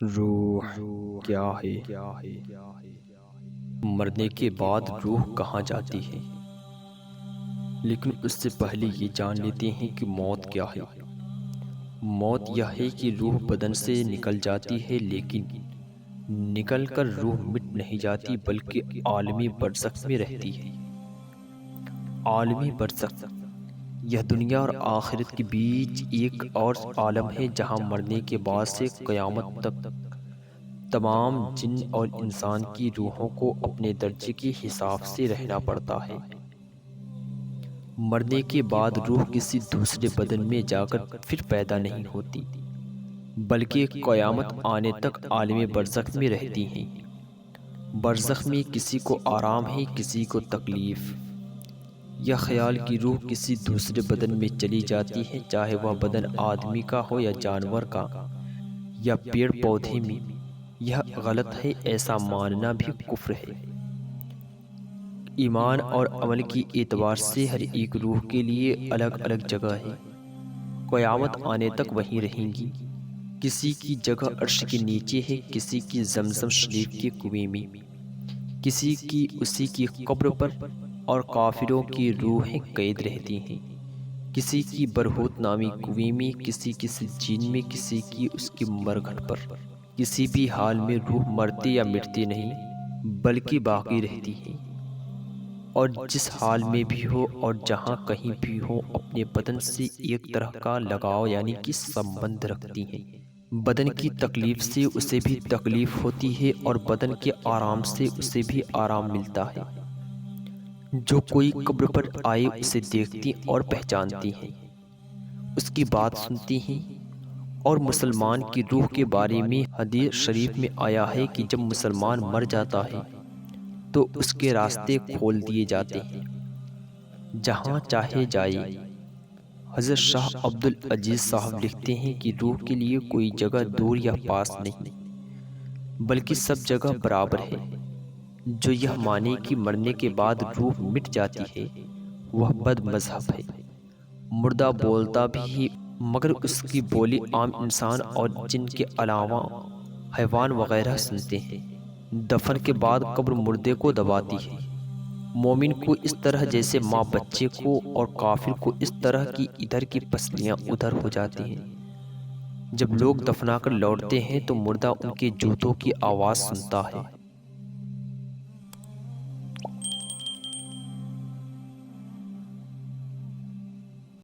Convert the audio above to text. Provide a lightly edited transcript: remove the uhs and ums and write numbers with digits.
روح کیا ہے؟ مرنے کے بعد روح کہاں جاتی ہے؟ لیکن اس سے پہلے یہ جان لیتے ہیں کہ موت کیا ہے۔ موت یہ ہے کہ روح بدن سے نکل جاتی ہے، لیکن نکل کر روح مٹ نہیں جاتی بلکہ عالمی برزخ میں رہتی ہے۔ عالمی برزخ یہ دنیا اور آخرت کے بیچ ایک اور عالم ہے، جہاں مرنے کے بعد سے قیامت تک تمام جن اور انسان کی روحوں کو اپنے درجے کے حساب سے رہنا پڑتا ہے۔ مرنے کے بعد روح کسی دوسرے بدن میں جا کر پھر پیدا نہیں ہوتی، بلکہ قیامت آنے تک عالم برزخ میں رہتی ہیں۔ برزخ میں کسی کو آرام ہے، کسی کو تکلیف۔ یا خیال کی روح کسی دوسرے بدن میں چلی جاتی ہے، چاہے وہ بدن آدمی کا ہو یا جانور کا یا پیڑ پودے میں۔ یہ غلط ہے، ایسا ماننا بھی کفر ہے۔ ایمان اور عمل کی اعتبار سے ہر ایک روح کے لیے الگ الگ جگہ ہے۔ قیامت آنے تک وہیں رہیں گی۔ کسی کی جگہ عرش کے نیچے ہے، کسی کی زمزم شریف کے کنویں میں، کسی کی اسی کی قبر پر، اور کافروں کی روحیں قید رہتی ہیں۔ کسی کی برہوت نامی کنویں میں، کسی کی سجین میں، کسی کی اس کے مرگھٹ پر۔ کسی بھی حال میں روح مرتے یا مٹتے نہیں، بلکہ باقی رہتی ہے، اور جس حال میں بھی ہو اور جہاں کہیں بھی ہو اپنے بدن سے ایک طرح کا لگاؤ یعنی کہ سمبند رکھتی ہیں۔ بدن کی تکلیف سے اسے بھی تکلیف ہوتی ہے، اور بدن کے آرام سے اسے بھی آرام ملتا ہے۔ جو کوئی قبر پر آئے اسے دیکھتی اور پہچانتی ہیں، اس کی بات سنتی ہیں۔ اور مسلمان کی روح کے بارے میں حدیث شریف میں آیا ہے کہ جب مسلمان مر جاتا ہے تو اس کے راستے کھول دیے جاتے ہیں، جہاں چاہے جائے۔ حضرت شاہ عبد العزیز صاحب لکھتے ہیں کہ روح کے لیے کوئی جگہ دور یا پاس نہیں، بلکہ سب جگہ برابر ہے۔ جو یہ مانے کہ مرنے کے بعد روح مٹ جاتی ہے، وہ بد مذہب ہے۔ مردہ بولتا بھی ہے، مگر اس کی بولی عام انسان اور جن کے علاوہ حیوان وغیرہ سنتے ہیں۔ دفن کے بعد قبر مردے کو دباتی ہے، مومن کو اس طرح جیسے ماں بچے کو، اور کافر کو اس طرح کی ادھر کی پسلیاں ادھر ہو جاتی ہیں۔ جب لوگ دفنا کر لوٹتے ہیں تو مردہ ان کے جوتوں کی آواز سنتا ہے۔